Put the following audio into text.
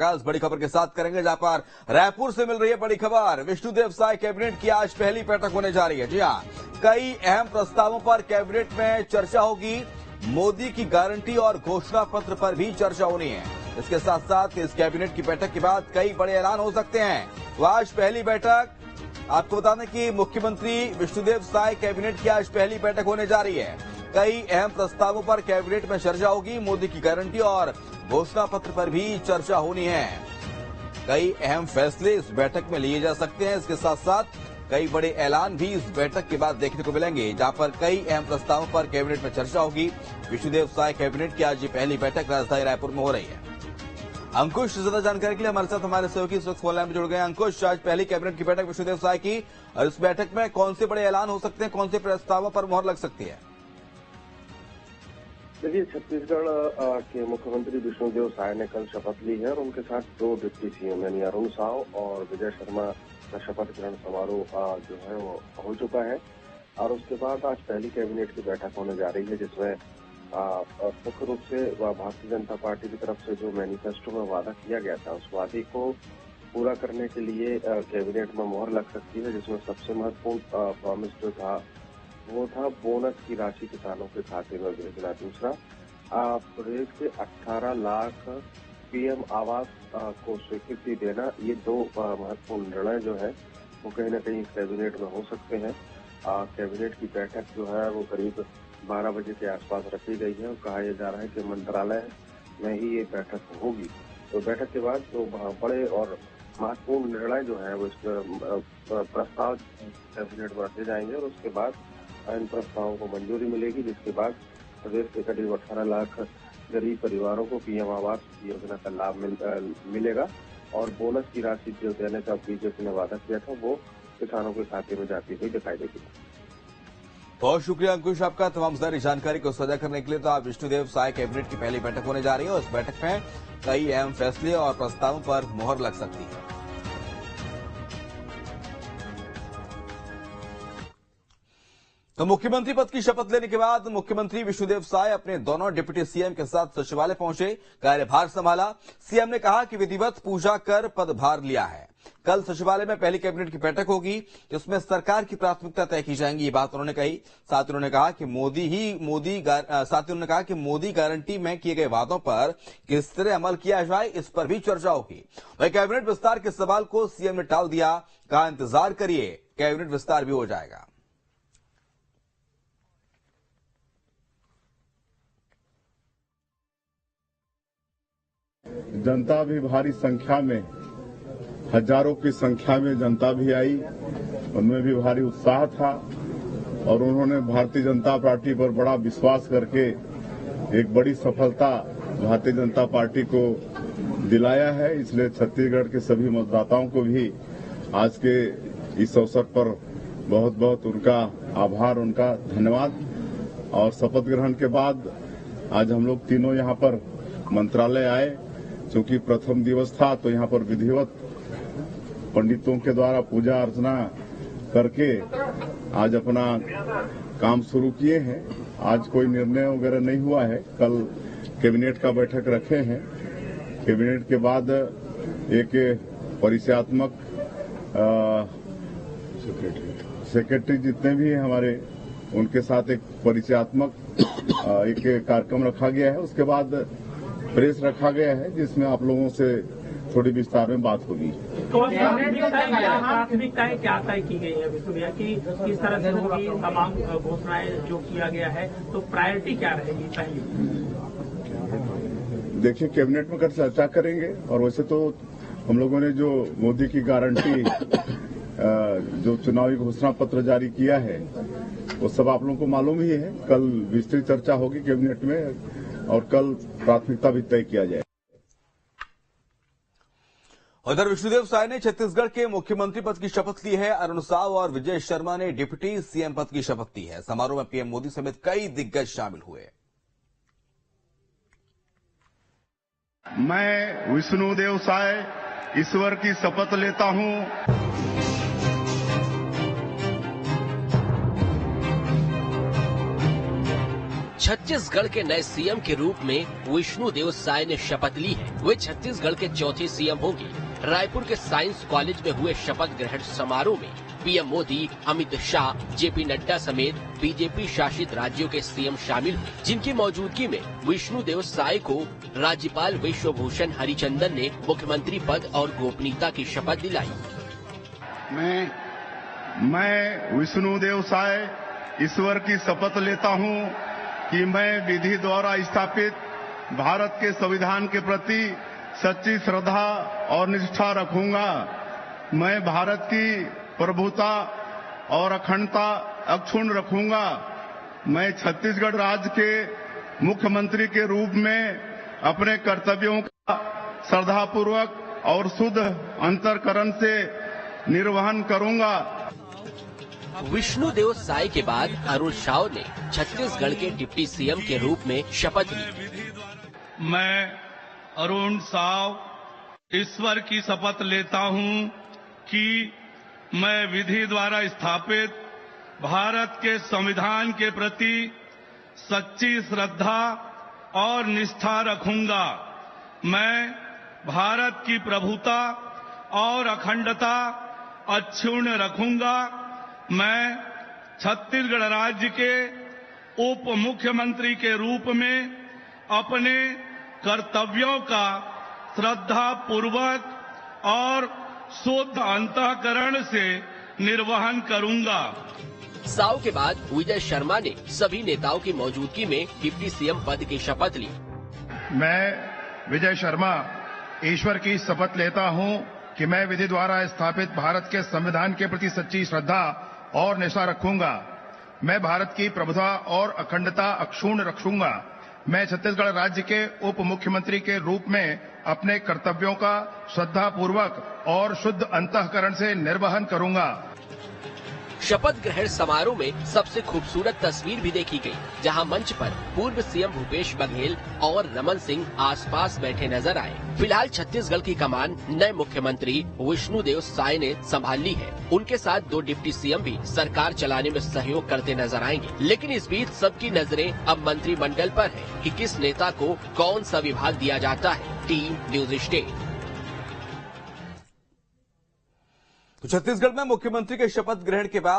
बड़ी खबर के साथ करेंगे, जहां पर रायपुर से मिल रही है बड़ी खबर। विष्णुदेव साय कैबिनेट की आज पहली बैठक होने जा रही है। जी हां, कई अहम प्रस्तावों पर कैबिनेट में चर्चा होगी। मोदी की गारंटी और घोषणा पत्र पर भी चर्चा होनी है। इसके साथ साथ इस कैबिनेट की बैठक के बाद कई बड़े ऐलान हो सकते हैं। तो आज पहली बैठक, आपको बता दें कि मुख्यमंत्री विष्णुदेव साय कैबिनेट की आज पहली बैठक होने जा रही है। कई अहम प्रस्तावों पर कैबिनेट में चर्चा होगी। मोदी की गारंटी और घोषणा पत्र पर भी चर्चा होनी है। कई अहम फैसले इस बैठक में लिए जा सकते हैं। इसके साथ साथ कई बड़े ऐलान भी इस बैठक के बाद देखने को मिलेंगे, जहां पर कई अहम प्रस्तावों पर कैबिनेट में चर्चा होगी। विष्णुदेव साय कैबिनेट की आज ये पहली बैठक राजधानी रायपुर में हो रही है। अंकुश, ज्यादा जानकारी के लिए हमारे साथ हमारे सहयोगी इस वक्त फोन लाइन में जुड़ गए। अंकुश, आज पहली कैबिनेट की बैठक विष्णुदेव साय की, और इस बैठक में कौन से बड़े ऐलान हो सकते हैं, कौन से प्रस्तावों पर मोहर लग सकती है? देखिए, छत्तीसगढ़ के मुख्यमंत्री विष्णुदेव साय ने कल शपथ ली है और उनके साथ दो डिप्टी सीएम यानी अरुण साव और विजय शर्मा का शपथ ग्रहण समारोह जो है वो हो चुका है। और उसके बाद आज पहली कैबिनेट की बैठक होने जा रही है, जिसमें मुख्य रूप से भारतीय जनता पार्टी की तरफ से जो मैनिफेस्टो में वादा किया गया था, उस वादे को पूरा करने के लिए कैबिनेट में मोहर लग सकती है। जिसमें सबसे महत्वपूर्ण प्रॉमिस जो था वो था बोनस की राशि किसानों के खाते में भेजना। दूसरा, प्रदेश के 18 लाख पीएम आवास को स्वीकृति देना। ये दो महत्वपूर्ण निर्णय जो है वो कहीं न कहीं कैबिनेट में हो सकते हैं। कैबिनेट की बैठक जो है वो करीब 12 बजे के आसपास रखी गई है और कहा यह जा रहा है कि मंत्रालय में ही ये बैठक होगी। तो बैठक के बाद जो बड़े और महत्वपूर्ण निर्णय जो है वो इस प्रस्ताव कैबिनेट में रखे जाएंगे और उसके बाद इन प्रस्तावों को मंजूरी मिलेगी, जिसके बाद प्रदेश के करीब 18 लाख गरीब परिवारों को पीएम आवास योजना का लाभ मिलेगा और बोनस की राशि जो देने का बीजेपी ने वादा किया था वो किसानों के खाते में जाती हुई दिखाई देगी। बहुत शुक्रिया अंकुश आपका तमाम सारी जानकारी को साझा करने के लिए। तो आज विष्णुदेव साय कैबिनेट की पहली बैठक होने जा रही है और इस बैठक में कई अहम फैसले और प्रस्तावों पर मोहर लग सकती है। तो मुख्यमंत्री पद की शपथ लेने के बाद मुख्यमंत्री विष्णुदेव साय अपने दोनों डिप्टी सीएम के साथ सचिवालय पहुंचे, कार्यभार संभाला। सीएम ने कहा कि विधिवत पूजा कर पदभार लिया है। कल सचिवालय में पहली कैबिनेट की बैठक होगी, जिसमें सरकार की प्राथमिकता तय की जाएंगी, ये बात उन्होंने कही। साथ ही उन्होंने कहा कि मोदी गारंटी में किए गए वादों पर किस तरह अमल किया जाए, इस पर भी चर्चा होगी। वही कैबिनेट विस्तार के सवाल को सीएम ने टाल दिया, कहा इंतजार करिए, कैबिनेट विस्तार भी हो जाएगा। जनता भी भारी संख्या में, हजारों की संख्या में जनता भी आई, उनमें भी भारी उत्साह था और उन्होंने भारतीय जनता पार्टी पर बड़ा विश्वास करके एक बड़ी सफलता भारतीय जनता पार्टी को दिलाया है। इसलिए छत्तीसगढ़ के सभी मतदाताओं को भी आज के इस अवसर पर बहुत बहुत उनका आभार, उनका धन्यवाद। और शपथ ग्रहण के बाद आज हम लोग तीनों यहाँ पर मंत्रालय आए। चूंकि प्रथम दिवस था तो यहाँ पर विधिवत पंडितों के द्वारा पूजा अर्चना करके आज अपना काम शुरू किए हैं। आज कोई निर्णय वगैरह नहीं हुआ है। कल कैबिनेट का बैठक रखे हैं। कैबिनेट के बाद एक परिचयात्मक सेक्रेटरी जितने भी हैं हमारे, उनके साथ एक परिचयात्मक एक कार्यक्रम रखा गया है। उसके बाद प्रेस रखा गया है, जिसमें आप लोगों से थोड़ी विस्तार में बात होगी। प्राथमिकताएं क्या तय की गई है विष्णु की, किस तरह से होगी, तमाम घोषणाएं जो किया गया है, तो प्रायोरिटी क्या रहेगी पहली? देखिए, कैबिनेट में कर चर्चा करेंगे। और वैसे तो हम लोगों ने जो मोदी की गारंटी जो चुनावी घोषणा पत्र जारी किया है वो सब आप लोगों को मालूम ही है। कल विस्तृत चर्चा होगी कैबिनेट में और कल प्राथमिकता भी तय किया जाए। उधर विष्णुदेव साय ने छत्तीसगढ़ के मुख्यमंत्री पद की शपथ ली है। अरुण साव और विजय शर्मा ने डिप्टी सीएम पद की शपथ ली है। समारोह में पीएम मोदी समेत कई दिग्गज शामिल हुए। मैं विष्णुदेव साय ईश्वर की शपथ लेता हूं छत्तीसगढ़ के नए सीएम के रूप में विष्णुदेव साय ने शपथ ली है। वे छत्तीसगढ़ के चौथे सीएम होंगे। रायपुर के साइंस कॉलेज में हुए शपथ ग्रहण समारोह में पीएम मोदी, अमित शाह, जेपी नड्डा समेत बीजेपी शासित राज्यों के सीएम शामिल हुए, जिनकी मौजूदगी में विष्णुदेव साय को राज्यपाल विश्वभूषण हरिचंदन ने मुख्यमंत्री पद और गोपनीयता की शपथ दिलाई। मैं विष्णुदेव साय ईश्वर की शपथ लेता हूं कि मैं विधि द्वारा स्थापित भारत के संविधान के प्रति सच्ची श्रद्धा और निष्ठा रखूंगा। मैं भारत की प्रभुता और अखंडता अक्षुण्ण रखूंगा। मैं छत्तीसगढ़ राज्य के मुख्यमंत्री के रूप में अपने कर्तव्यों का श्रद्धापूर्वक और शुद्ध अंतःकरण से निर्वहन करूंगा। विष्णुदेव साय के बाद अरुण साव ने छत्तीसगढ़ के डिप्टी सीएम के रूप में शपथ ली। मैं अरुण साव ईश्वर की शपथ लेता हूं कि मैं विधि द्वारा स्थापित भारत के संविधान के प्रति सच्ची श्रद्धा और निष्ठा रखूंगा। मैं भारत की प्रभुता और अखंडता अक्षुण्ण रखूंगा। मैं छत्तीसगढ़ राज्य के उप मुख्यमंत्री के रूप में अपने कर्तव्यों का श्रद्धा पूर्वक और शुद्ध अंतःकरण से निर्वहन करूंगा। साव के बाद विजय शर्मा ने सभी नेताओं की मौजूदगी में डिप्टी सीएम पद की शपथ ली। मैं विजय शर्मा ईश्वर की शपथ लेता हूं कि मैं विधि द्वारा स्थापित भारत के संविधान के प्रति सच्ची श्रद्धा और निष्ठा रखूंगा। मैं भारत की प्रभुता और अखंडता अक्षुण्ण रखूंगा। मैं छत्तीसगढ़ राज्य के उप मुख्यमंत्री के रूप में अपने कर्तव्यों का श्रद्धापूर्वक और शुद्ध अंतःकरण से निर्वहन करूंगा। शपथ ग्रहण समारोह में सबसे खूबसूरत तस्वीर भी देखी गई, जहां मंच पर पूर्व सीएम भूपेश बघेल और रमन सिंह आसपास बैठे नजर आए। फिलहाल छत्तीसगढ़ की कमान नए मुख्यमंत्री विष्णुदेव साय ने संभाल ली है। उनके साथ 2 डिप्टी सीएम भी सरकार चलाने में सहयोग करते नजर आएंगे। लेकिन इस बीच सबकी नजरें अब मंत्रिमंडल पर है कि किस नेता को कौन सा विभाग दिया जाता है। Team news state. तो छत्तीसगढ़ में मुख्यमंत्री के शपथ ग्रहण के बाद